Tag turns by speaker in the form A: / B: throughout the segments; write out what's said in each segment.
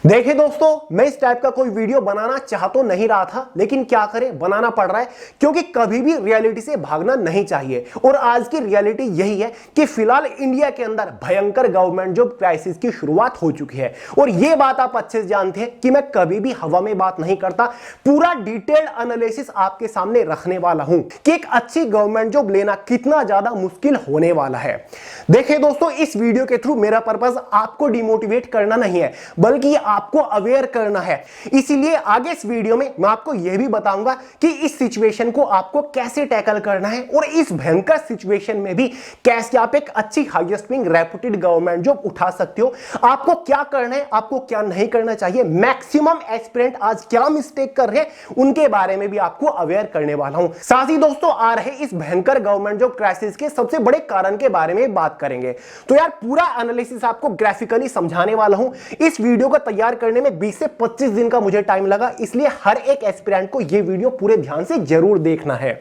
A: देखिए दोस्तों, मैं इस टाइप का कोई वीडियो बनाना चाह तो नहीं रहा था, लेकिन क्या करें, बनाना पड़ रहा है क्योंकि कभी भी रियलिटी से भागना नहीं चाहिए। और आज की रियलिटी यही है कि फिलहाल इंडिया के अंदर भयंकर गवर्नमेंट जॉब क्राइसिस की शुरुआत हो चुकी है। और यह बात आप अच्छे से जानते हैं कि मैं कभी भी हवा में बात नहीं करता, पूरा डिटेल्ड एनालिसिस आपके सामने रखने वाला हूं कि एक अच्छी गवर्नमेंट जॉब लेना कितना ज्यादा मुश्किल होने वाला है। देखिए दोस्तों, इस वीडियो के थ्रू मेरा पर्पस आपको डिमोटिवेट करना नहीं है, बल्कि आपको अवेयर करना है। इसीलिए आगे इस वीडियो में मैं आपको यह भी बताऊंगा कि इस सिचुएशन को आपको कैसे टैकल करना है और इस भयंकर सिचुएशन में भी कैसे आप एक अच्छी highest paying reputed government job उठा सकते हो। आपको क्या करना है, आपको क्या नहीं करना चाहिए, मैक्सिमम एस्पिरेंट आज क्या मिस्टेक कर रहे हैं, उनके बारे में भी आपको अवेयर करने वाला हूं। साथ ही दोस्तों, आ रहे इस भयंकर गवर्नमेंट जॉब क्राइसिस के सबसे बड़े कारण के बारे में बात करेंगे। तो यार, पूरा एनालिसिस आपको ग्राफिकली समझाने वाला हूं। इस वीडियो को तैयार करने में 20 से 25 दिन का मुझे टाइम लगा, इसलिए हर एक एस्पिरेंट को यह वीडियो पूरे ध्यान से जरूर देखना है।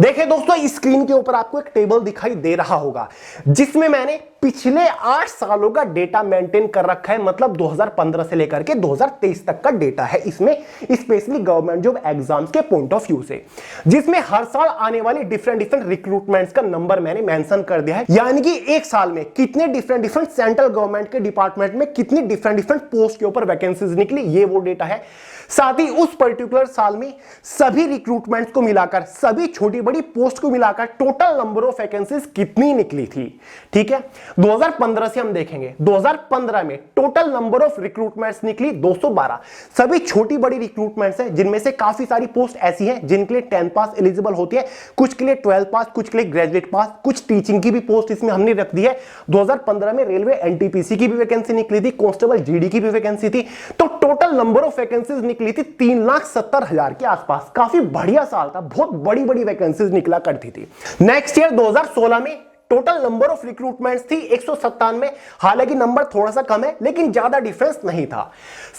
A: देखिए दोस्तों, इस स्क्रीन के ऊपर आपको एक टेबल दिखाई दे रहा होगा जिसमें मैंने पिछले 8 सालों का डेटा मेंटेन कर रखा है। मतलब 2015 से लेकर के 2023 तक का डेटा है इसमें, स्पेशली गवर्नमेंट जॉब एग्जाम्स के पॉइंट ऑफ व्यू से, जिसमें हर साल आने वाली डिफरेंट रिक्रूटमेंट्स का नंबर मैंने मेंशन कर दिया है। यानी कि एक साल में कितने डिफरेंट सेंट्रल गवर्नमेंट के डिपार्टमेंट में कितनी डिफरेंट पोस्ट के ऊपर वैकेंसीज निकली, ये वो डेटा है। साथ ही उस पर्टिकुलर साल में सभी रिक्रूटमेंट्स को मिलाकर, सभी छोटी बड़ी पोस्ट को मिलाकर टोटल नंबर ऑफ वैकेंसीज कितनी निकली थी। ठीक है, 2015 से हम देखेंगे। 2015 में टोटल नंबर ऑफ रिक्रूटमेंट्स निकली 212। सभी छोटी बड़ी रिक्रूटमेंट्स हैं, जिनमें से काफी सारी पोस्ट ऐसी हैं जिनके लिए 10 पास एलिजिबल होती है, कुछ के लिए 12 पास, कुछ के लिए ग्रेजुएट पास, कुछ टीचिंग की भी पोस्ट इसमें हमने रख दी है। 2015 में रेलवे एनटीपीसी की भी वैकेंसी निकली थी, कांस्टेबल जीडी की भी वैकेंसी थी। तो टोटल नंबर ऑफ वैकेंसीज निकली थी 3,70,000 के आसपास। काफी बढ़िया साल था, बहुत बड़ी बड़ी वैकेंसीज निकला करती थी। नेक्स्ट ईयर 2016 में टोटल नंबर ऑफ रिक्रूटमेंट्स थी 197। हालांकि नंबर थोड़ा सा कम है, लेकिन ज्यादा डिफरेंस नहीं था।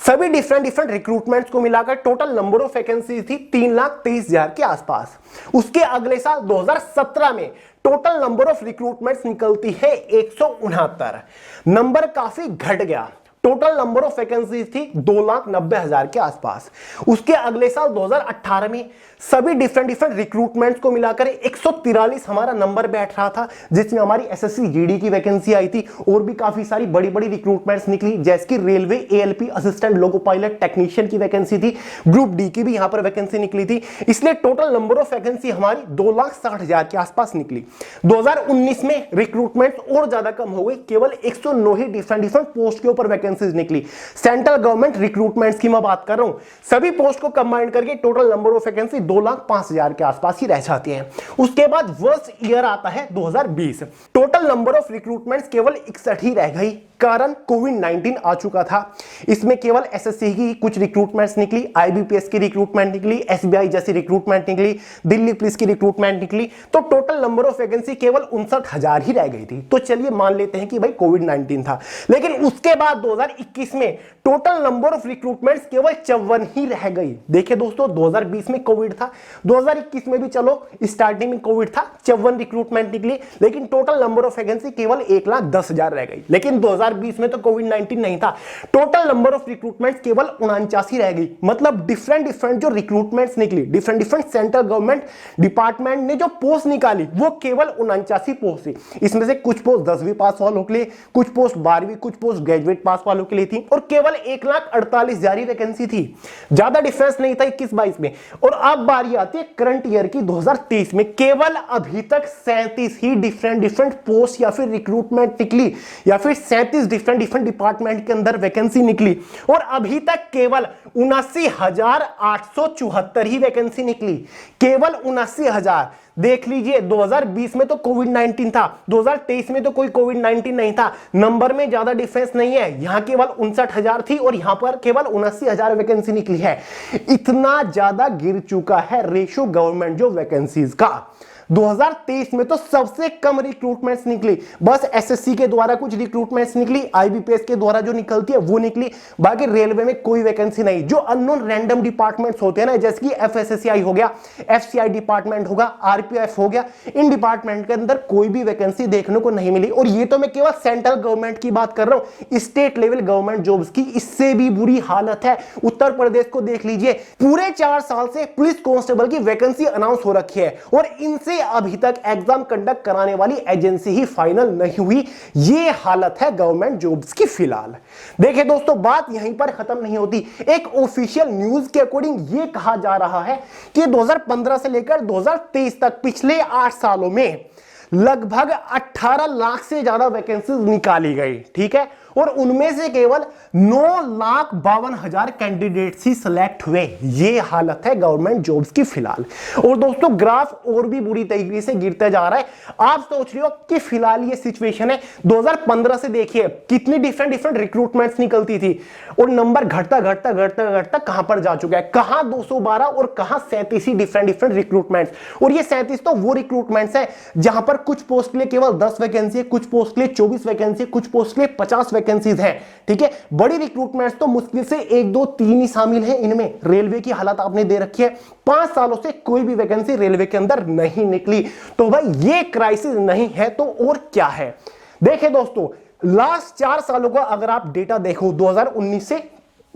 A: सभी डिफरेंट रिक्रूटमेंट्स को मिलाकर टोटल नंबर ऑफ वैकेंसी थी 3,23,000 के आसपास। उसके अगले साल 2017 में टोटल नंबर ऑफ रिक्रूटमेंट्स निकलती है 169। नंबर काफी घट गया। टोटल नंबर ऑफ वैकेंसीज थी 2,90,000 के आसपास। उसके अगले साल 2018 में सभी डिफरेंट रिक्रूटमेंट्स को मिलाकर 143 हमारा नंबर बैठ रहा था, जिसमें हमारी एसएससी जीडी की वैकेंसी आई थी और भी काफी सारी बड़ी बड़ी रिक्रूटमेंट्स निकली, जैसे कि railway ALP assistant loco pilot technician की वैकेंसी थी, ग्रुप डी की भी यहां पर वैकेंसी निकली थी। इसलिए टोटल नंबर ऑफ वैकेंसी हमारी 2,60,000 के आसपास निकली। 2019 में रिक्रूटमेंट और ज्यादा कम हो गई, केवल 109 ही डिफरेंट पोस्ट के ऊपर वैकेंसीज निकली। सेंट्रल गवर्नमेंट रिक्रूटमेंट्स की मैं बात कर रहा हूं, सभी पोस्ट को कंबाइन करके टोटल नंबर ऑफ वैकेंसी 2,05,000 के आसपास ही रह जाती हैं। उसके बाद वर्स्ट ईयर आता है 2020। टोटल नंबर ऑफ रिक्रूटमेंट्स केवल 61 ही रह गई, कारण कोविड-19 आ चुका था। इसमें केवल एसएससी की कुछ रिक्रूटमेंट्स निकली, आईबीपीएस की रिक्रूटमेंट निकली, एसबीआई जैसी रिक्रूटमेंट निकली, दिल्ली पुलिस की रिक्रूटमेंट निकली। तो टोटल नंबर ऑफ वैकेंसी केवल 59,000 ही रह गई थी। तो चलिए मान लेते हैं कि भाई कोविड-19 था, लेकिन उसके बाद 2021 में टोटल नंबर ऑफ रिक्रूटमेंट्स केवल 54 ही रह गई। देखिए दोस्तों, 2020 में कोविड था, 2021 में भी चलो स्टार्टिंग में कोविड था, 54 रिक्रूटमेंट निकली, लेकिन टोटल नंबर ऑफ वैकेंसी केवल 1,10,000 रह गई। लेकिन 2020 में तो कोविड-19 नहीं था, टोटल नंबर ऑफ रिक्रूटमेंट्स केवल 49 रह गई। मतलब डिफरेंट जो रिक्रूटमेंट्स निकली, डिफरेंट सेंट्रल गवर्नमेंट डिपार्टमेंट ने जो पोस्ट निकाली वो केवल 49 पोस्ट थी। इसमें से कुछ पोस्ट 10वीं पास वालों के लिए, कुछ पोस्ट 12वीं, कुछ पोस्ट ग्रेजुएट पास वालों के लिए थी, और केवल 1,48,000 ही वैकेंसी थी। ज्यादा डिफरेंस नहीं था 21-22 में। और अब बारी आती है करंट ईयर की 2023 में, केवल अभी तक 37 ही डिफरेंट पोस्ट या फिर रिक्रूटमेंट निकली, या फिर 37 डिफरेंट डिपार्टमेंट के अंदर वैकेंसी निकली, और अभी तक केवल 79,874 ही वैकेंसी निकली। केवल 79,000। देख लीजिए, 2020 में तो कोविड-19 था, 2023 में तो कोई कोविड-19 नहीं था। नंबर में ज्यादा डिफरेंस नहीं है, यहां केवल 59,000 थी और यहां पर केवल 79,000 वैकेंसी निकली है। इतना ज्यादा गिर चुका है रेशो गवर्नमेंट जो वैकेंसीज का। 2023 में तो सबसे कम रिक्रूटमेंट्स निकली, बस एसएससी के द्वारा कुछ रिक्रूटमेंट्स निकली, आईबीपीएस के द्वारा जो निकलती है वो निकली, बाकी रेलवे में कोई वैकेंसी नहीं। जो अननोन रैंडम डिपार्टमेंट्स होते हैं ना, जैसे कि एफएसएससीआई हो गया, एफसीआई डिपार्टमेंट होगा, आरपीएफ हो गया, इन डिपार्टमेंट के अंदर कोई भी वैकेंसी देखने को नहीं मिली। और ये तो मैं केवल सेंट्रल गवर्नमेंट की बात कर रहा हूं, स्टेट लेवल गवर्नमेंट जॉब्स की इससे भी बुरी हालत है। उत्तर प्रदेश को देख लीजिए, पूरे 4 साल से पुलिस कांस्टेबल की वैकेंसी अनाउंस हो रखी है और इनसे अभी तक एग्जाम कंडक्ट कराने वाली एजेंसी ही फाइनल नहीं हुई। ये हालत है गवर्नमेंट जॉब्स की फिलहाल। देखिए दोस्तों, बात यहीं पर खत्म नहीं होती। एक ऑफिशियल न्यूज के अकॉर्डिंग यह कहा जा रहा है कि 2015 से लेकर 2023 तक पिछले 8 सालों में लगभग 18 लाख से ज्यादा वैकेंसीज निकाली गई, ठीक है, और उनमें से केवल 9,52,000 कैंडिडेट्स ही सिलेक्ट हुए। ये हालत है गवर्नमेंट जॉब्स की फिलहाल। और दोस्तों, ग्राफ और भी बुरी तरीके से गिरता जा रहा है। आप सोच रहे हो कि फिलहाल ये सिचुएशन है, 2015 से देखिए कितनी डिफरेंट रिक्रूटमेंट्स निकलती थी और नंबर घटता घटता घटता घटता कहां पर जा चुका है, कहां 212 और कहां 37 ही डिफरेंट रिक्रूटमेंट्स। और ये 37 तो वो रिक्रूटमेंट्स है जहां पर कुछ पोस्ट के लिए केवल 10 वैकेंसी है, कुछ पोस्ट के लिए 24 वैकेंसी, कुछ पोस्ट के लिए 50 वैकेंसीज है, ठीक है। बड़ी रिक्रूटमेंट्स तो मुश्किल से 1, 2, 3 ही शामिल हैं इनमें। रेलवे की हालत आपने दे रखी है, 5 सालों से कोई भी वैकेंसी रेलवे के अंदर नहीं निकली। तो भाई ये क्राइसिस नहीं है तो और क्या है। देखिए दोस्तों, लास्ट 4 सालों का अगर आप डेटा देखो 2019 से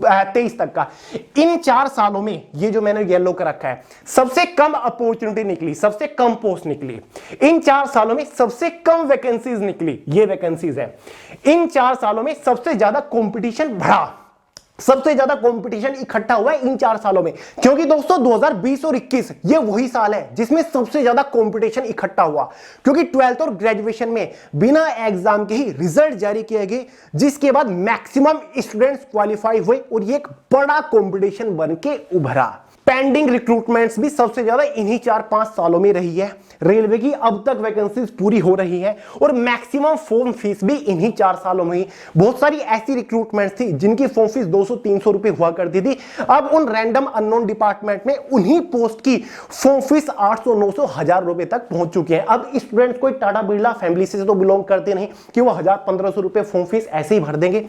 A: 23 तक का, इन 4 सालों में ये जो मैंने येलो कर रखा है, सबसे कम अपॉर्चुनिटी निकली, सबसे कम पोस्ट निकली। इन 4 सालों में सबसे कम वैकेंसीज निकली, ये वैकेंसीज है। इन 4 सालों में सबसे ज्यादा कंपटीशन बढ़ा, सबसे ज्यादा कंपटीशन इकट्ठा हुआ है इन 4 सालों में। क्योंकि दोस्तों 2020 और 21 ये वही साल है जिसमें सबसे ज्यादा कंपटीशन इकट्ठा हुआ, क्योंकि 12th और ग्रेजुएशन में बिना एग्जाम के ही रिजल्ट जारी किए गए, जिसके बाद मैक्सिमम स्टूडेंट्स क्वालिफाई हुए और ये एक बड़ा कंपटीशन बन के उभरा। पेंडिंग रिक्रूटमेंट्स भी सबसे ज्यादा इन्हीं 4-5 सालों में रही है। रेलवे की अब तक वैकेंसीज पूरी हो रही है और मैक्सिमम फॉर्म फीस भी इन्हीं 4 सालों में ही। बहुत सारी ऐसी रिक्रूटमेंट्स थी जिनकी फॉर्म फीस 200-300 रुपए हुआ करती थी, अब उन रैंडम अननोन डिपार्टमेंट में उन्हीं पोस्ट की फॉर्म फीस 800-900 1000 रुपए तक पहुंच चुकी है। अब स्टूडेंट्स कोई टाटा बिरला फैमिली से तो बिलोंग करते नहीं कि वो 1000-1500 रुपए फॉर्म फीस ऐसे ही भर देंगे।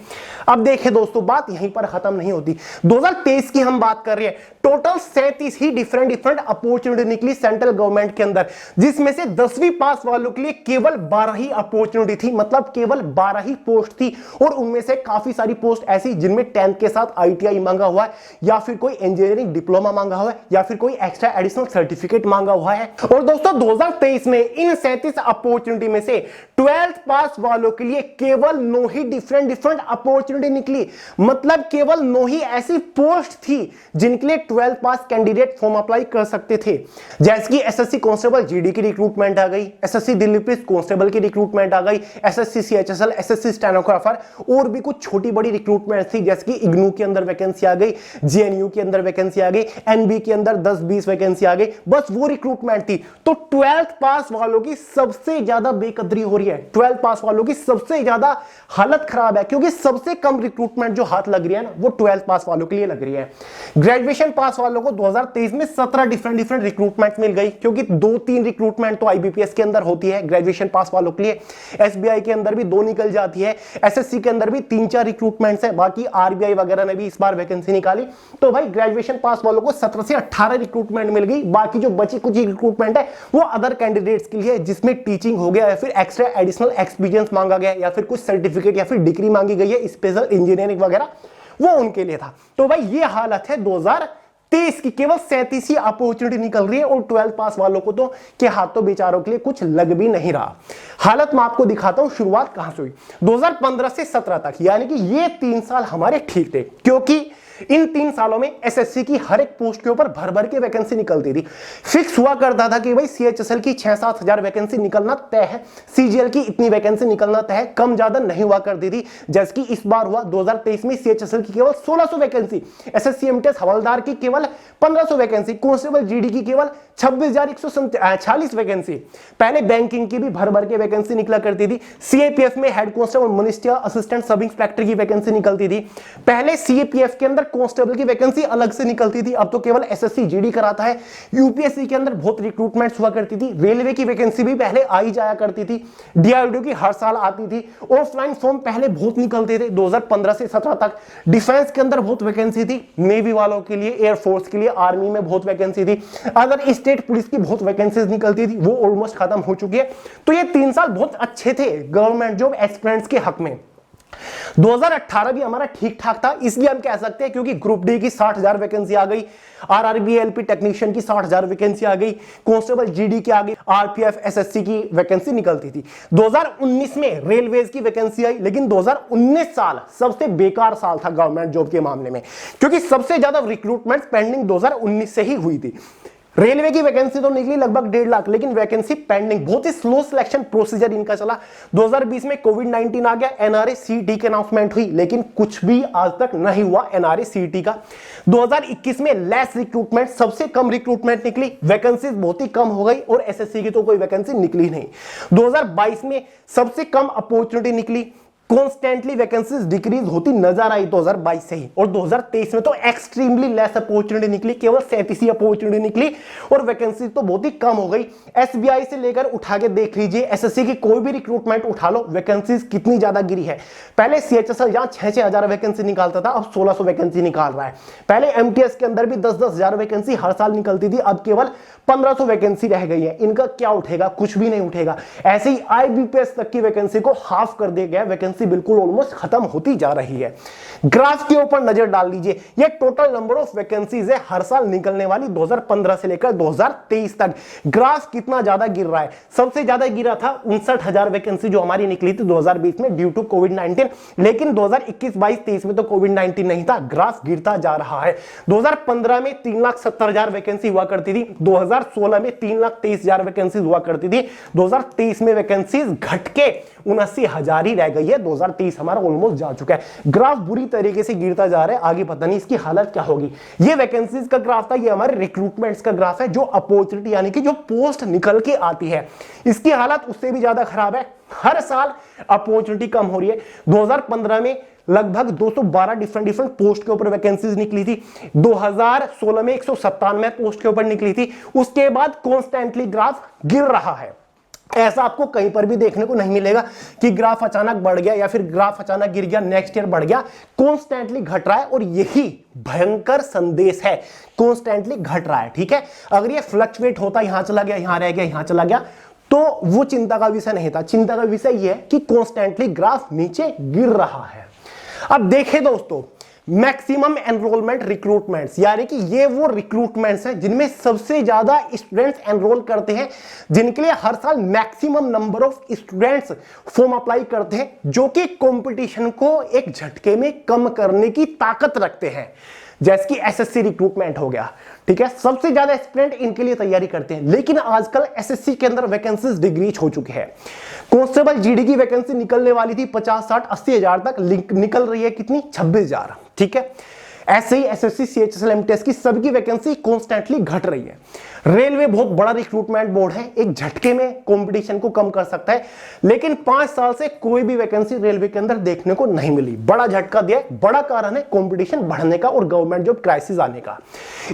A: अब देखिए दोस्तों, बात यहीं पर खत्म नहीं होती। 2023 की हम बात कर रहे हैं, टोटल 37 ही डिफरेंट अपॉर्चुनिटी निकली सेंट्रल गवर्नमेंट के अंदर, जिसमें से 10वीं पास वालों के लिए केवल 12 ही अपॉर्चुनिटी थी, मतलब केवल 12 ही पोस्ट थी। और उनमें से काफी सारी पोस्ट ऐसी जिनमें 10th के साथ आईटीआई मांगा हुआ है, या फिर कोई इंजीनियरिंग डिप्लोमा मांगा हुआ है, या फिर कोई एक्स्ट्रा एडिशनल सर्टिफिकेट मांगा हुआ है। और दोस्तों 2023 में इन 37 अपॉर्चुनिटी में से 12th पास वालों के लिए केवल 9 ही डिफरेंट अपॉर्चुनिटी निकली, मतलब केवल 9 ही ऐसी पोस्ट थी जिनके लिए 12th पास कैंडिडेट फॉर्म अप्लाई कर सकते थे। जैसे कि एसएससी कांस्टेबल जीडी की रिक्रूटमेंट आ गई, एसएससी दिल्ली पुलिस कांस्टेबल की रिक्रूटमेंट आ गई, एसएससी सीएचएसएल, एसएससी स्टेनोग्राफर, और भी कुछ छोटी बड़ी रिक्रूटमेंट थी। जैसे कि इग्नू के अंदर वैकेंसी आ गई, जेएनयू के अंदर वैकेंसी आ गई, एनबी के अंदर 10-20 वैकेंसी आ गई, बस वो रिक्रूटमेंट थी। तो 12th पास वालों की सबसे ज्यादा बेकदरी हो रही है, 12th पास वालों की सबसे ज्यादा हालत खराब है, क्योंकि सबसे कम रिक्रूटमेंट जो हाथ लग रही है ना, वो 12th पास वालों के लिए लग रही है। ग्रेजुएशन पास वालों को 2023 में 17 डिफरेंट रिक्रूटमेंट मिल गई, क्योंकि 2-3 रिक्रूटमेंट तो आईबीपीएस के अंदर होती है ग्रेजुएशन पास वालों के लिए, एसबीआई के अंदर भी 2 निकल जाती है, एसएससी के अंदर भी 3-4 रिक्रूटमेंट्स हैं, बाकी आरबीआई वगैरह ने भी इस बार वैकेंसी निकाली। तो भाई ग्रेजुएशन पास वालों को 17 से 18 रिक्रूटमेंट मिल गई। बाकी जो बची कुछ रिक्रूटमेंट है वो अदर कैंडिडेट्स के लिए, जिसमें टीचिंग हो गया या फिर एक्स्ट्रा एडिशनल एक्सपीरियंस मांगा गया या फिर कुछ सर्टिफिकेट या फिर डिग्री मांगी गई है, स्पेशल इंजीनियरिंग वगैरह, वो उनके लिए था। तो भाई ये हालत है 2023 की, केवल 37 ही अपॉर्चुनिटी निकल रही है और 12th पास वालों को तो के हाथों बेचारों के लिए कुछ लग भी नहीं रहा। हालत मैं आपको दिखाता हूं, शुरुआत कहां से हुई। 2015 से 17 तक, यानी कि ये 3 साल हमारे ठीक थे, क्योंकि इन 3 सालों में एसएससी की हर एक पोस्ट के ऊपर भर भर के वैकेंसी निकलती थी। फिक्स हुआ करता था कि भाई सीएचएसएल की 6-7 हजार वैकेंसी निकलना तय है, सीजीएल की इतनी वैकेंसी निकलना तय है, कम ज्यादा नहीं हुआ करती थी। जैसे कि इस बार हुआ 2023 में सीएचएसएल की केवल 1600 वैकेंसी, एसएससी एमटीएस हवलदार की केवल 1500 वैकेंसी, कांस्टेबल जीडी की केवल 26,146 वैकेंसी। पहले बैंकिंग की भी भर भर के वैकेंसी निकला करती थी। सीएपीएफ में head constable, minister, assistant sub inspector की वैकेंसी निकलती थी। पहले सीएपीएफ के अंदर कांस्टेबल की वैकेंसी अलग से निकलती थी, अब तो केवल एसएससी जीडी कराता है। यूपीएससी के अंदर बहुत रिक्रूटमेंट्स हुआ करती थी, रेलवे की वैकेंसी भी पहले आई जाया करती थी, डीआरडीओ की हर साल आती थी, ऑफलाइन फॉर्म पहले बहुत निकलते थे 2015 से 17 तक। डिफेंस के अंदर बहुत वैकेंसी थी, नेवी वालों के लिए, एयरफोर्स के लिए, आर्मी में बहुत वैकेंसी थी, अदर स्टेट पुलिस की बहुत वैकेंसीज निकलती थी, वो ऑलमोस्ट खत्म हो चुकी है। तो ये 3 साल बहुत अच्छे थे गवर्नमेंट जॉब एस्पिरेंट्स के हक में। 2018 भी हमारा ठीक ठाक था, इसलिए हम कह सकते हैं क्योंकि ग्रुप डी की 60,000 वैकेंसी आ गई, आरआरबी एलपी टेक्नीशियन की 60,000 वैकेंसी आ गई, कांस्टेबल जीडी की आ गई, आरपीएफ एसएससी की वैकेंसी निकलती थी। 2019 में रेलवेज की वैकेंसी आई, लेकिन 2019 साल सबसे बेकार साल था गवर्नमेंट जॉब के मामले में, क्योंकि सबसे ज्यादा रिक्रूटमेंट पेंडिंग 2019 से ही हुई थी। रेलवे की वैकेंसी तो निकली लगभग 1.5 लाख, लेकिन वैकेंसी पेंडिंग, बहुत ही स्लो सिलेक्शन प्रोसीजर इनका चला। 2020 में कोविड-19 आ गया, एनआरए सीईटी की अनाउंसमेंट हुई, लेकिन कुछ भी आज तक नहीं हुआ एनआरए सीईटी का। 2021 में लेस रिक्रूटमेंट, सबसे कम रिक्रूटमेंट निकली, वैकेंसीज बहुत ही कम हो गई और एसएससी की तो कोई वैकेंसी निकली नहीं। 2022 में सबसे कम अपॉर्चुनिटी निकली, कॉन्स्टेंटली वैकेंसीज डिक्रीज होती नजर आई 2022 से ही, और 2023 में तो एक्सट्रीमली लेस अपॉर्चुनिटी निकली, केवल 37 अपॉर्चुनिटी निकली और वैकेंसी तो बहुत ही कम हो गई। एसबीआई से लेकर उठा के देख लीजिए, एसएससी की कोई भी रिक्रूटमेंट उठा लो, वैकेंसीज कितनी ज्यादा गिरी है। पहले सीएचएसएल जहां 6-6 हजार वैकेंसी निकालता था, अब 1600 वैकेंसी निकाल रहा है। पहले एमटीएस के अंदर भी 10-10 हजार वैकेंसी हर साल निकलती थी, अब केवल 1500 वैकेंसी रह गई है। इनका क्या उठेगा? कुछ भी नहीं उठेगा। ऐसे ही आईबीपीएस तक की वैकेंसी को हाफ कर दिया गया, वैकेंसी बिल्कुल ऑलमोस्ट खत्म होती जा रही है। ग्राफ के ऊपर नजर डाल लीजिए, ये टोटल नंबर ऑफ वैकेंसीज है हर साल निकलने वाली 2015 से लेकर 2023 तक। ग्राफ कितना ज्यादा गिर रहा है? सबसे ज्यादा गिरा था 59,000 वैकेंसी जो हमारी निकली थी 2020 में ड्यू टू कोविड-19, लेकिन 2021-22-23 में तो कोविड-19 नहीं था, ग्राफ गिरता जा रहा है। 2015 में 3,70,000 वैकेंसी हुआ करती थी, 2016 में 3,23,000 वैकेंसी हुआ करती थी, 2023 में वैकेंसीज घट के 79,000 ही रह गई है। 2023 हमारा ऑलमोस्ट जा चुका है। ग्राफ बुरी तरीके से गिरता जा रहा है, आगे पता नहीं इसकी हालत क्या होगी। ये वैकेंसीज का ग्राफ था, ये हमारे रिक्रूटमेंट्स का ग्राफ है, जो अपॉर्चुनिटी यानी कि जो पोस्ट निकल के आती है, इसकी हालत उससे भी ज्यादा खराब है। हर साल अपॉर्चुनिटी कम हो रही है। 2015 में लगभग 212 डिफरेंट पोस्ट के ऊपर वैकेंसीज निकली थी, 2016 में 197 पोस्ट के ऊपर निकली थी। उसके बाद कॉन्स्टेंटली ग्राफ गिर रहा है। ऐसा आपको कहीं पर भी देखने को नहीं मिलेगा कि ग्राफ अचानक बढ़ गया या फिर ग्राफ अचानक गिर गया, नेक्स्ट ईयर बढ़ गया। कॉन्स्टेंटली घट रहा है और यही भयंकर संदेश है, कॉन्स्टेंटली घट रहा है। ठीक है, अगर ये फ्लक्चुएट होता, यहां चला गया, यहां रह गया, यहां चला गया, तो वो चिंता का विषय नहीं था। चिंता का विषय यह है कि कॉन्स्टेंटली ग्राफ नीचे गिर रहा है। अब देखें दोस्तों, मैक्सिमम एनरोलमेंट रिक्रूटमेंट्स, यानी कि ये वो रिक्रूटमेंट्स हैं जिनमें सबसे ज्यादा स्टूडेंट्स एनरोल करते हैं, जिनके लिए हर साल maximum number of students form apply करते हैं, जो कि कंपटीशन को एक झटके में कम करने की ताकत रखते हैं, जैसे कि एसएससी रिक्रूटमेंट हो गया। ठीक है, सबसे ज्यादा एस्पिरेंट इनके लिए तैयारी करते हैं। लेकिन आजकल एसएससी के अंदर वैकेंसीज डिक्रीज हो चुके हैं। कांस्टेबल जीडी की वैकेंसी निकलने वाली थी 50, 60, 80 हजार तक, निकल रही है कितनी? 26,000। ठीक है, ऐसे ही एसएससी, सीएचएसएल, एमटीएस की सबकी वैकेंसी कॉन्स्टेंटली घट रही है। रेलवे बहुत बड़ा रिक्रूटमेंट बोर्ड है, एक झटके में कंपटीशन को कम कर सकता है, लेकिन 5 साल से कोई भी वैकेंसी रेलवे के अंदर देखने को नहीं मिली। बड़ा झटका दिया, बड़ा कारण है कंपटीशन बढ़ने का और गवर्नमेंट जॉब क्राइसिस आने का।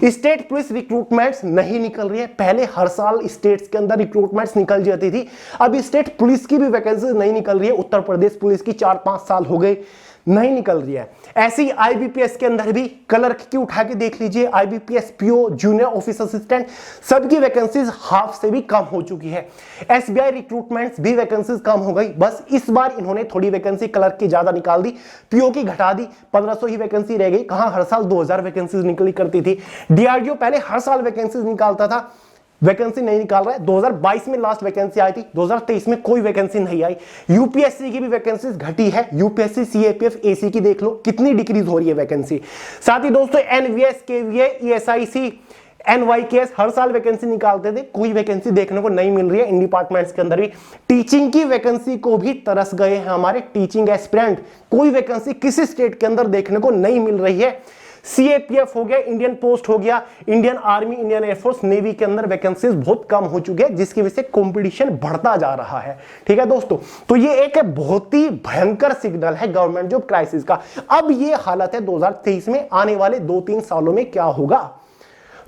A: स्टेट पुलिस रिक्रूटमेंट्स नहीं निकल रही है। पहले हर साल स्टेट्स के अंदर रिक्रूटमेंट्स निकल जाती थी, अब स्टेट पुलिस की भी वैकेंसी नहीं निकल रही है। उत्तर प्रदेश पुलिस की 4-5 साल हो गए नहीं निकल रही है। ऐसी आईबीपीएस के अंदर भी क्लर्क की उठा के देख लीजिए, IBPS PO, junior office assistant, सबकी वैकेंसीज हाफ से भी कम हो चुकी है। एसबीआई रिक्रूटमेंट्स भी वैकेंसीज कम हो गई। बस इस बार इन्होंने थोड़ी वैकेंसी क्लर्क की ज्यादा निकाल दी, पीओ की घटा दी, 1500 ही वैकेंसी रह गई। कहां हर साल 2000 वैकेंसीज निकली करती थी। डीआरडीओ पहले हर साल वैकेंसीज निकालता था, वैकेंसी नहीं निकाल रहा है। 2022 में लास्ट वैकेंसी आई थी, 2023 में कोई वैकेंसी नहीं आई। यूपीएससी की भी वैकेंसीज घटी है। यूपीएससी, सीएपीएफ, एसी की देख लो कितनी डिक्रीज हो रही है वैकेंसी। साथ ही दोस्तों एनवीएस, केवीए, ईएसआईसी, एनवाईकेएस हर साल वैकेंसी निकालते थे, कोई वैकेंसी देखने को नहीं मिल रही है इन डिपार्टमेंट्स के अंदर भी। टीचिंग की वैकेंसी को भी तरस गए हैं हमारे टीचिंग एस्पिरेंट, कोई वैकेंसी किसी स्टेट के अंदर देखने को नहीं मिल रही है। सीएपीएफ हो गया, इंडियन पोस्ट हो गया, Indian army, Indian air force, navy के अंदर वैकेंसीज बहुत कम हो चुके हैं, जिसकी वजह से कंपटीशन बढ़ता जा रहा है। ठीक है दोस्तों, तो ये एक बहुत ही भयंकर सिग्नल है गवर्नमेंट जॉब क्राइसिस का। अब ये हालत है 2023 में, आने वाले 2-3 सालों में क्या होगा?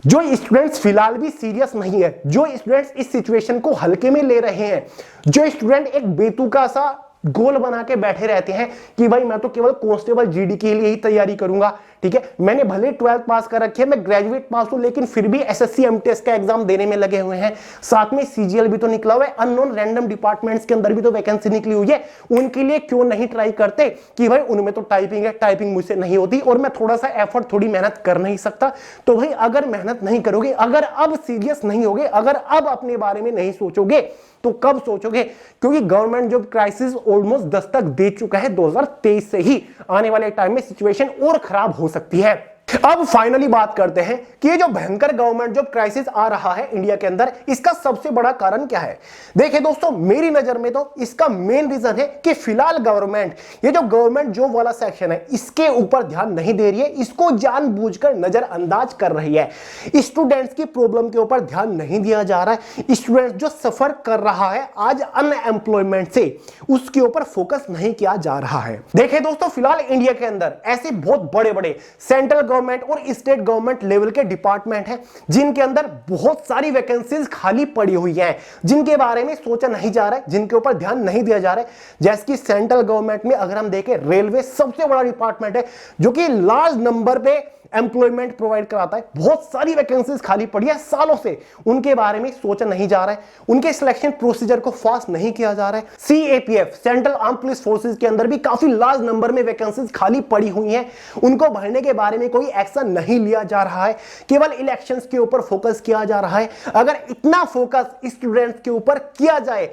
A: जो स्टूडेंट्स फिलहाल भी सीरियस नहीं है, जो स्टूडेंट्स इस सिचुएशन को हल्के में ले रहे हैं, जो स्टूडेंट एक बेतुका सा गोल बना के बैठे रहते हैं कि भाई मैं तो केवल कांस्टेबल जीडी के लिए ही तैयारी करूंगा, ठीक है, मैंने भले 12th पास कर रखी है, मैं ग्रेजुएट पास हूं, लेकिन फिर भी एसएससी एमटीएस का एग्जाम देने में लगे हुए हैं, साथ में सीजीएल भी तो निकला हुआ है, अननोन रैंडम डिपार्टमेंट्स के अंदर भी तो वैकेंसी निकली हुई है, उनके लिए क्यों नहीं ट्राई करते कि भाई उनमें तो टाइपिंग है, टाइपिंग मुझसे नहीं होती और मैं थोड़ा सा एफर्ट, थोड़ी मेहनत कर नहीं सकता। तो भाई अगर मेहनत नहीं करोगे, अगर अब सीरियस नहीं होगे, अगर अब अपने बारे में नहीं सोचोगे, तो कब सोचोगे? क्योंकि government job crisis almost Dastak दे चुका है 2023 से ही, आने वाले टाइम में सिचुएशन और खराब हो सकती है। अब फाइनली बात करते हैं कि ये जो भयंकर गवर्नमेंट जॉब क्राइसिस आ रहा है इंडिया के अंदर, इसका सबसे बड़ा कारण क्या है? देखिए दोस्तों, मेरी नजर में तो इसका मेन रीजन है कि फिलहाल गवर्नमेंट, ये जो गवर्नमेंट जॉब वाला सेक्शन है, इसके ऊपर ध्यान नहीं दे रही है, इसको जानबूझकर नजरअंदाज कर रही है। स्टूडेंट्स की प्रॉब्लम के ऊपर ध्यान नहीं दिया जा रहा है, स्टूडेंट जो सफर कर रहा है आज अनएम्प्लॉयमेंट से, उसके ऊपर फोकस नहीं किया जा रहा है। देखिए दोस्तों, फिलहाल इंडिया के अंदर ऐसे बहुत बड़े बड़े सेंट्रल गवर्नमेंट और स्टेट गवर्नमेंट लेवल के डिपार्टमेंट हैं, जिनके अंदर बहुत सारी वैकेंसीज खाली पड़ी हुई हैं, जिनके बारे में सोचा नहीं जा रहा है, जिनके ऊपर ध्यान नहीं दिया जा रहा है। जैसे कि सेंट्रल गवर्नमेंट में अगर हम देखें, रेलवे सबसे बड़ा डिपार्टमेंट है जो कि लार्ज नंबर पे एम्प्लॉयमेंट प्रोवाइड कराता है, बहुत सारी वैकेंसीज खाली पड़ी है सालों से, उनके बारे में सोचा नहीं जा रहा है, उनके सिलेक्शन प्रोसीजर को फास्ट नहीं किया जा रहा है। CAPF, central arm police forces के अंदर भी काफी लार्ज नंबर में वैकेंसीज खाली पड़ी हुई हैं, उनको भरने के बारे में कोई एक्शन नहीं लिया जा रहा है, केवल इलेक्शंस के ऊपर फोकस किया जा रहा है। अगर इतना फोकस स्टूडेंट्स के ऊपर किया जाए,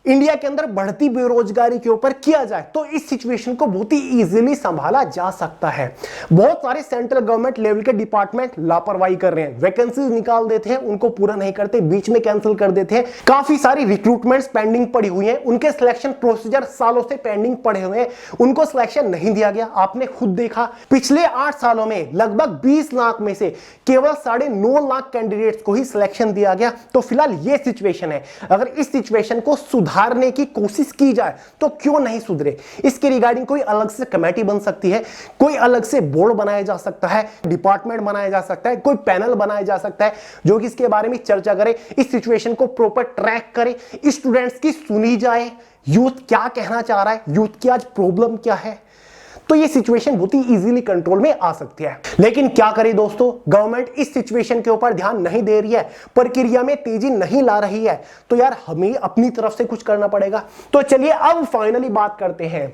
A: इंडिया के अंदर बढ़ती बेरोजगारी के ऊपर किया जाए, तो इस सिचुएशन को बहुत ही इजीली संभाला जा सकता है। बहुत सारे सेंट्रल गवर्नमेंट लेवल के डिपार्टमेंट लापरवाही कर रहे हैं, वैकेंसीज निकाल देते हैं, उनको पूरा नहीं करते, बीच में कैंसिल कर देते हैं। काफी सारी रिक्रूटमेंट्स पेंडिंग पड़ी हुई हैं, उनके सिलेक्शन प्रोसीजर सालों से पेंडिंग पड़े हुए हैं, उनको सिलेक्शन नहीं दिया गया। आपने खुद देखा, पिछले 8 सालों में लगभग 20 लाख में से केवल 9.5 लाख कैंडिडेट्स को ही सिलेक्शन दिया गया। तो फिलहाल ये सिचुएशन है, अगर इस सिचुएशन को सुधारने की कोशिश की जाए तो क्यों नहीं सुधरे? इसके रिगार्डिंग कोई अलग से कमेटी बन सकती है, कोई अलग से बोर्ड बनाया जा सकता है, डिपार्टमेंट बनाया जा सकता है, कोई पैनल बनाया जा सकता है जो कि इसके बारे में चर्चा करे, इस सिचुएशन को प्रॉपर ट्रैक करे, स्टूडेंट्स की सुनी जाए, यूथ क्या कहना चाह रहा है, यूथ की आज प्रॉब्लम क्या है, तो ये सिचुएशन बहुत ही इजीली कंट्रोल में आ सकती है। लेकिन क्या करें दोस्तों, गवर्नमेंट इस सिचुएशन के ऊपर ध्यान नहीं दे रही है, प्रक्रिया में तेजी नहीं ला रही है, तो यार हमें अपनी तरफ से कुछ करना पड़ेगा। तो चलिए अब फाइनली बात करते हैं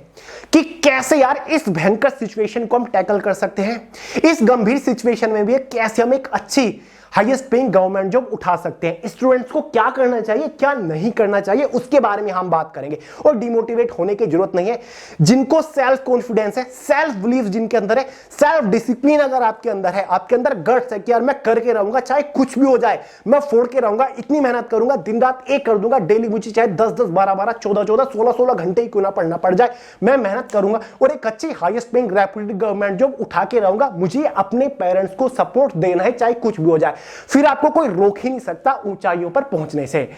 A: कि कैसे यार इस भयंकर सिचुएशन को हम टैकल कर सकते हैं। इस गंभीर सिचुएशन में भी कैसे हम एक अच्छी हाईएस्ट पेइंग गवर्नमेंट जॉब उठा सकते हैं, स्टूडेंट्स को क्या करना चाहिए, क्या नहीं करना चाहिए, उसके बारे में हम बात करेंगे। और डिमोटिवेट होने की जरूरत नहीं है, जिनको सेल्फ कॉन्फिडेंस है, सेल्फ बिलीफ जिनके अंदर है, सेल्फ डिसिप्लिन अगर आपके अंदर है, आपके अंदर गट्स है कि यार मैं करके रहूंगा, चाहे कुछ भी हो जाए, मैं फोड़ के रहूंगा, इतनी मेहनत करूंगा, दिन रात एक कर दूंगा, डेली मुझे चाहे 10-10, 12-12, 14-14, 16-16 घंटे ही क्यों ना पढ़ना पड़ जाए, मैं मेहनत करूंगा और एक अच्छी highest paying reputed government job उठा के रहूंगा। मुझे अपने पेरेंट्स को सपोर्ट देना है, चाहे कुछ भी हो जाए, फिर आपको कोई रोक ही नहीं सकता ऊंचाइयों पर पहुंचने से।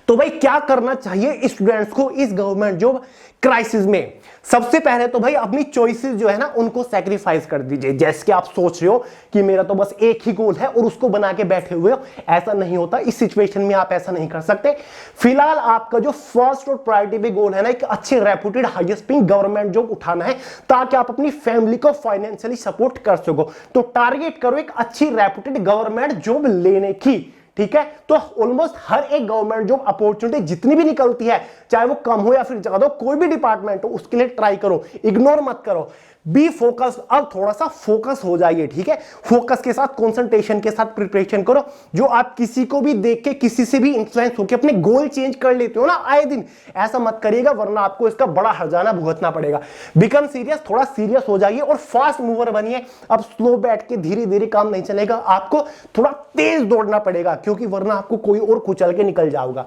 A: तो भाई क्या करना चाहिए स्टूडेंट्स को इस गवर्नमेंट जॉब क्राइसिस में? सबसे पहले तो भाई अपनी चॉइसेस जो है ना उनको सैक्रिफाइस कर दीजिए। जैसे कि आप सोच रहे हो कि मेरा तो बस एक ही गोल है और उसको बना के बैठे हुए हो, ऐसा नहीं होता। इस सिचुएशन में आप ऐसा नहीं कर सकते। फिलहाल आपका जो फर्स्ट और प्रायोरिटी पे गोल है ना, एक अच्छी reputed highest paying government job उठाना है ताकि आप अपनी फैमिली को फाइनेंशियली सपोर्ट कर सको। तो टारगेट करो एक अच्छी रेप्यूटेड गवर्नमेंट जॉब लेने की, ठीक है। तो ऑलमोस्ट हर एक गवर्नमेंट जॉब अपॉर्चुनिटी जितनी भी निकलती है, चाहे वो कम हो या फिर ज्यादा हो, कोई भी डिपार्टमेंट हो, उसके लिए ट्राई करो, इग्नोर मत करो, बी फोकस। अब थोड़ा सा फोकस हो जाइए, ठीक है। फोकस के साथ, कंसंट्रेशन के साथ प्रिपरेशन करो। जो आप किसी को भी देख के, किसी से भी इन्फ्लुएंस होकर अपने गोल चेंज कर लेते हो ना आए दिन, ऐसा मत करिएगा, वरना आपको इसका बड़ा हर्जाना भुगतना पड़ेगा। बिकम सीरियस, थोड़ा सीरियस हो जाइए और फास्ट मूवर बनिए। अब स्लो बैठ के धीरे धीरे काम नहीं चलेगा, आपको थोड़ा तेज दौड़ना पड़ेगा, क्योंकि वरना आपको कोई और कुचल के निकल जाएगा।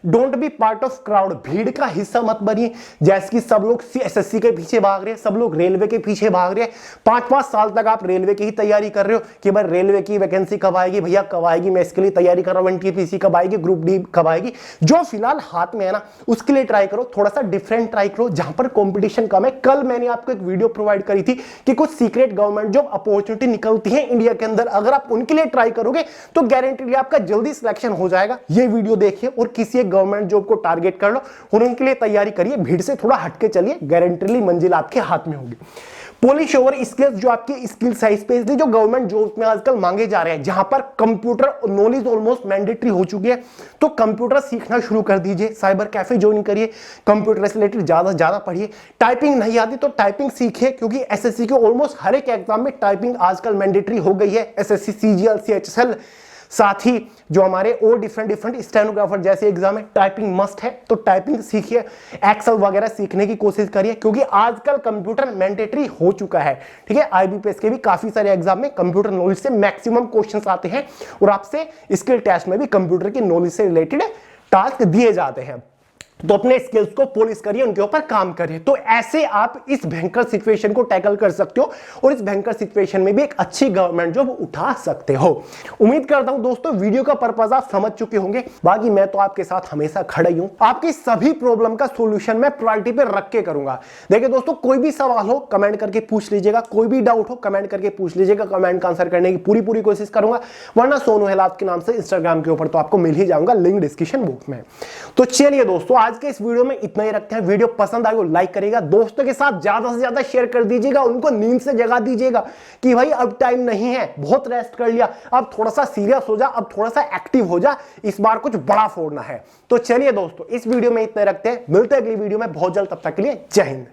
A: Don't be part of crowd, भीड़ का हिस्सा मत बनिए। जैसे कि सब लोग एसएससी के पीछे भाग रहे हैं, सब लोग रेलवे के पीछे भाग रहे हैं। 5-5 साल तक आप रेलवे की ही तैयारी कर रहे हो कि भाई रेलवे की वैकेंसी कब आएगी भैया, कब आएगी, मैं इसके लिए तैयारी कर रहा हूं, एनटीपीसी कब आएगी, ग्रुप डी कब आएगी। जो फिलहाल हाथ में है ना उसके लिए ट्राई करो, थोड़ा सा डिफरेंट ट्राई करो जहां पर कंपटीशन कम है। कल मैंने आपको एक वीडियो प्रोवाइड करी थी कि कुछ सीक्रेट गवर्नमेंट जॉब अपॉर्चुनिटी निकलती है इंडिया के अंदर, अगर आप उनके लिए ट्राई करोगे तो गारंटी आपका जल्दी सिलेक्शन हो जाएगा। ये वीडियो देखिए और किसी एक गवर्नमेंट जॉब को टारगेट कर लो और उनके लिए तैयारी करिए, भीड़ से थोड़ा हटके चलिए, गारंटीली मंजिल आपके हाथ में होगी। पॉलिश ओवर स्किल्स, जो आपकी स्किल्स है स्पेशली जो गवर्नमेंट जॉब में आजकल मांगे जा रहे हैं, जहां पर कंप्यूटर नॉलेज ऑलमोस्ट मैंडेटरी हो चुकी है, तो कंप्यूटर सीखना शुरू कर दीजिए, साइबर कैफे ज्वाइन करिए, कंप्यूटर से रिलेटेड ज्यादा पढ़िए। टाइपिंग नहीं आती तो टाइपिंग सीखिए, क्योंकि एसएससी के ऑलमोस्ट हर एक एग्जाम में टाइपिंग आजकल मैंडेटरी हो गई है। एसएससी, सीजीएल, सीएचएसएल, साथ ही जो हमारे और डिफरेंट स्टेनोग्राफर जैसे एग्जाम है, टाइपिंग मस्ट है, तो टाइपिंग सीखिए, एक्सेल वगैरह सीखने की कोशिश करिए, क्योंकि आजकल कंप्यूटर मैंडेटरी हो चुका है। ठीक है, आईबीपीएस के भी काफी सारे एग्जाम में कंप्यूटर नॉलेज से मैक्सिमम क्वेश्चंस आते हैं और आपसे स्किल टेस्ट में भी कंप्यूटर की नॉलेज से रिलेटेड टास्क दिए जाते हैं। तो अपने स्किल्स को पॉलिश करिए, उनके ऊपर काम करिए, तो ऐसे आप इस भयंकर सिचुएशन को टैकल कर सकते हो और इस भयंकर सिचुएशन में भी एक अच्छी गवर्नमेंट जॉब उठा सकते हो। उम्मीद करता हूं दोस्तों वीडियो का पर्पस आप समझ चुके होंगे। बाकी मैं तो आपके साथ हमेशा खड़ा ही हूं, आपकी सभी प्रॉब्लम का सॉल्यूशन मैं प्रायोरिटी पे रख के करूंगा। देखिए दोस्तों, कोई भी सवाल हो कमेंट करके पूछ लीजिएगा, कोई भी डाउट हो कमेंट करके पूछ लीजिएगा, कमेंट का आंसर करने की पूरी कोशिश करूंगा, वरना सोनू हेलात के नाम से इंस्टाग्राम के ऊपर तो आपको मिल ही जाऊंगा, लिंक डिस्क्रिप्शन बॉक्स में। तो चलिए दोस्तों, आज के इस वीडियो में इतना ही रखते हैं। वीडियो पसंद आए तो लाइक करिएगा, दोस्तों के साथ ज्यादा से ज्यादा शेयर कर दीजिएगा, उनको नींद से जगा दीजिएगा कि भाई अब टाइम नहीं है, बहुत रेस्ट कर लिया, अब थोड़ा सा सीरियस हो जा, अब थोड़ा सा एक्टिव हो जा, इस बार कुछ बड़ा फोड़ना है। तो चलिए दोस्तों, इस वीडियो में इतना रखते हैं, मिलते हैं अगली वीडियो में बहुत जल्द, तब तक के लिए जय हिंद।